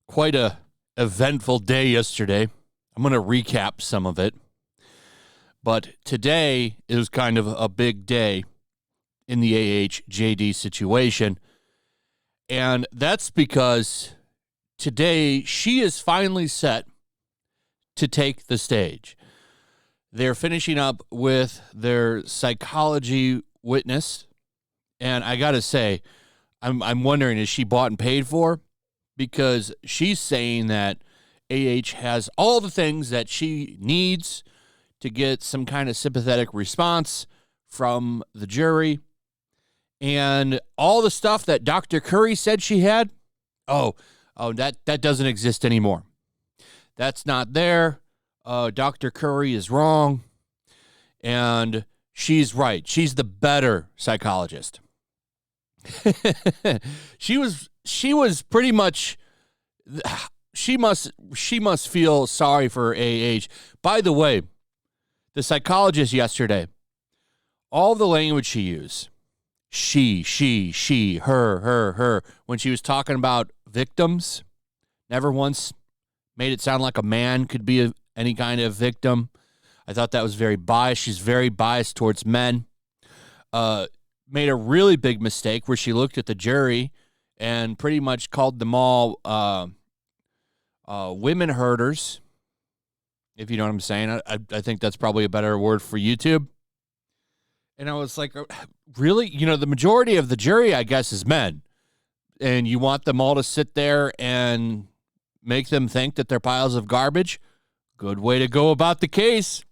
Quite a eventful day yesterday. I'm going to recap some of it. But today is kind of a big day in the JD situation. And that's because today she is finally set to take the stage. They're finishing up with their psychology witness. And I got to say, I'm wondering, is she bought and paid for? Because she's saying that has all the things that she needs to get some kind of sympathetic response from the jury. And all the stuff that Dr. Curry said she had, that doesn't exist anymore. That's not there. Dr. Curry is wrong. And she's right. She's the better psychologist. She was pretty much, she must feel sorry for By the way, the psychologist yesterday, all the language she used, she, her, when she was talking about victims, never once made it sound like a man could be any kind of victim. I thought that was very biased. She's very biased towards men. Made a really big mistake where she looked at the jury and pretty much called them all women herders, if you know what I'm saying. I think that's probably a better word for YouTube. And I was like, really? You know, the majority of the jury, I guess, is men. And you want them all to sit there and make them think that they're piles of garbage? Good way to go about the case.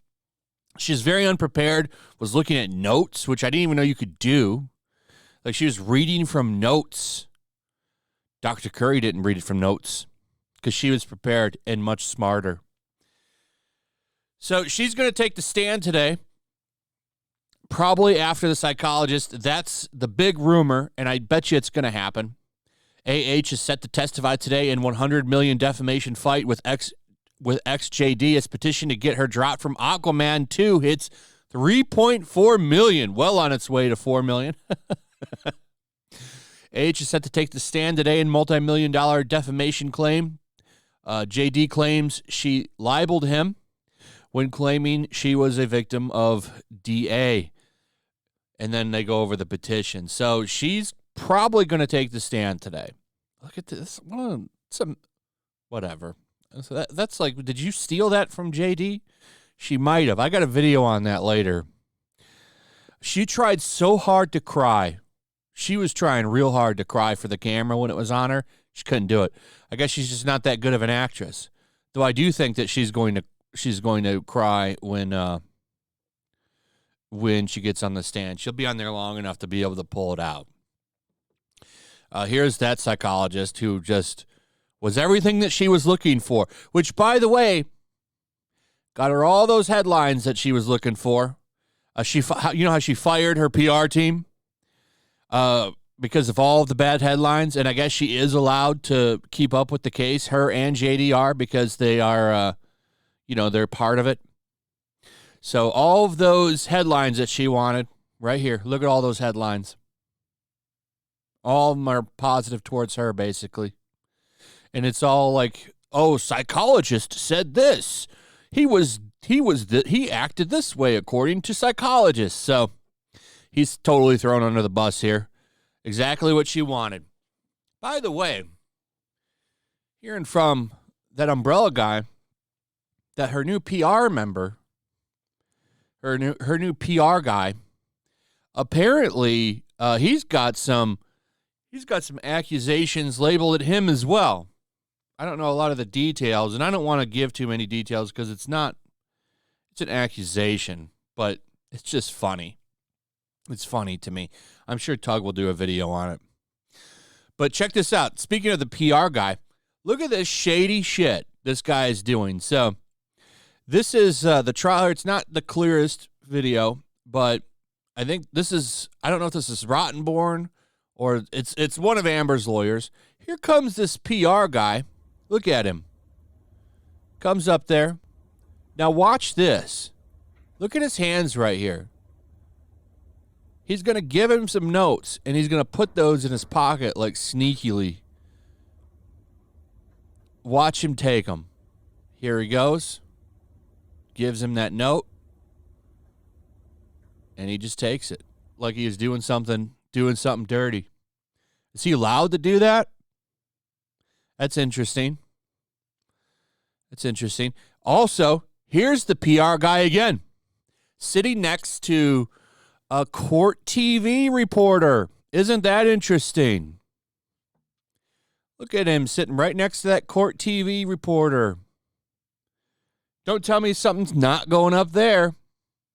She's very unprepared, was looking at notes, which I didn't even know you could do. Like, she was reading from notes. Dr. Curry didn't read it from notes because she was prepared and much smarter. So she's going to take the stand today, probably after the psychologist. That's the big rumor, and I bet you it's going to happen. is set to testify today in $100 million defamation fight with XJD. It's petition to get her dropped from Aquaman 2 hits $3.4 million, well on its way to $4 million. is set to take the stand today in multi-million-dollar defamation claim. JD claims she libeled him when claiming she was a victim of DA. And then they go over the petition. So she's probably going to take the stand today. Look at this. Whatever. So that's like, did you steal that from JD? She might have. I got a video on that later. She tried so hard to cry. She was trying real hard to cry for the camera when it was on her. She couldn't do it. I guess she's just not that good of an actress. Though I do think that she's going to cry when she gets on the stand. She'll be on there long enough to be able to pull it out. Here's that psychologist who just was everything that she was looking for, which, by the way, got her all those headlines that she was looking for. You know how she fired her PR team because of all of the bad headlines, and I guess she is allowed to keep up with the case, her and JD are, because they are, they're part of it. So all of those headlines that she wanted, right here, look at all those headlines. All of them are positive towards her, basically. And it's all like, oh, psychologist said this. He acted this way according to psychologists. So he's totally thrown under the bus here. Exactly what she wanted. By the way, hearing from that umbrella guy that her new PR member, her new PR guy, apparently he's got some accusations labeled at him as well. I don't know a lot of the details, and I don't want to give too many details because it's an accusation, but it's just funny. It's funny to me. I'm sure Tug will do a video on it. But check this out. Speaking of the PR guy, look at this shady shit this guy is doing. So this is the trial. It's not the clearest video, but I think this is, I don't know if this is Rottenborn or it's one of Amber's lawyers. Here comes this PR guy. Look at him. Comes up there. Now watch this. Look at his hands right here. He's going to give him some notes, and he's going to put those in his pocket like sneakily. Watch him take them. Here he goes. Gives him that note. And he just takes it like he is doing something dirty. Is he allowed to do that? That's interesting. Also, here's the PR guy again, sitting next to a court TV reporter. Isn't that interesting? Look at him sitting right next to that court TV reporter. Don't tell me something's not going up there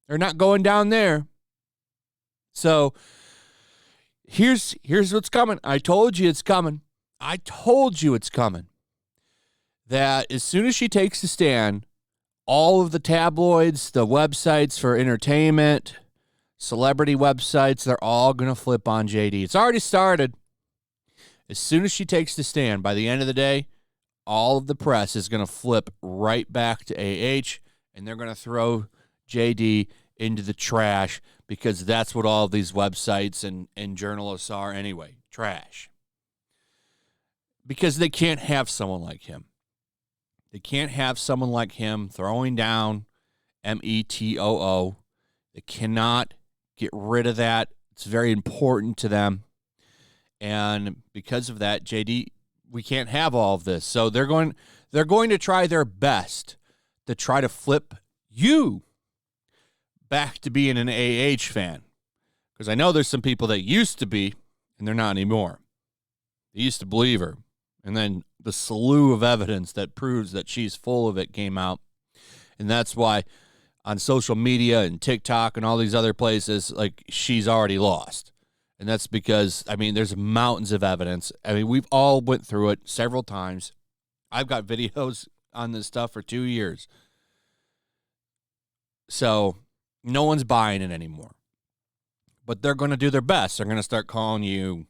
or not going down there. So here's what's coming. I told you it's coming. That as soon as she takes the stand, all of the tabloids, the websites for entertainment, celebrity websites, they're all going to flip on JD. It's already started. As soon as she takes the stand, by the end of the day, all of the press is going to flip right back to AH, and they're going to throw JD into the trash because that's what all of these websites and journalists are anyway, trash. Because they can't have someone like him. They can't have someone like him throwing down METOO. They cannot get rid of that. It's very important to them. And because of that, JD, we can't have all of this. So they're going to try their best to try to flip you back to being an AH fan. Because I know there's some people that used to be, and they're not anymore. They used to believe her. And then the slew of evidence that proves that she's full of it came out. And that's why on social media and TikTok and all these other places, like, she's already lost. And that's because, I mean, there's mountains of evidence. I mean, we've all went through it several times. I've got videos on this stuff for 2 years. So no one's buying it anymore. But they're going to do their best. They're going to start calling you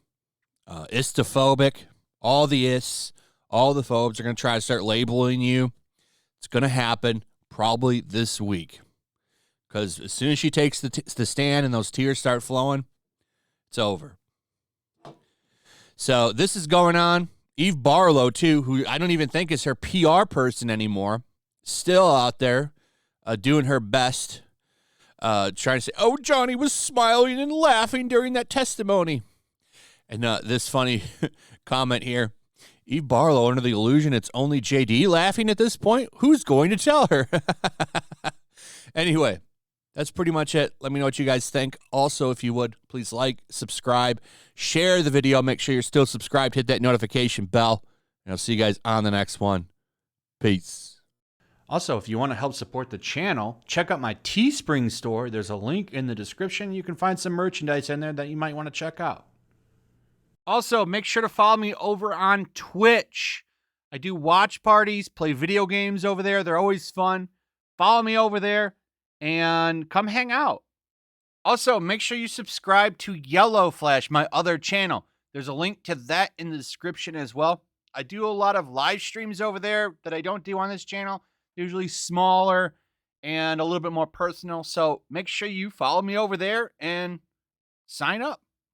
istophobic. All the ists, all the phobes are going to try to start labeling you. It's going to happen probably this week. Because as soon as she takes the stand and those tears start flowing, it's over. So this is going on. Eve Barlow, too, who I don't even think is her PR person anymore, still out there doing her best, trying to say, oh, Johnny was smiling and laughing during that testimony. And this funny comment here, Eve Barlow under the illusion it's only JD laughing at this point? Who's going to tell her? Anyway, that's pretty much it. Let me know what you guys think. Also, if you would, please like, subscribe, share the video. Make sure you're still subscribed. Hit that notification bell. And I'll see you guys on the next one. Peace. Also, if you want to help support the channel, check out my Teespring store. There's a link in the description. You can find some merchandise in there that you might want to check out. Also, make sure to follow me over on Twitch. I do watch parties, play video games over there. They're always fun. Follow me over there and come hang out. Also, make sure you subscribe to YellowFlash, my other channel. There's a link to that in the description as well. I do a lot of live streams over there that I don't do on this channel. Usually smaller and a little bit more personal. So make sure you follow me over there and sign up.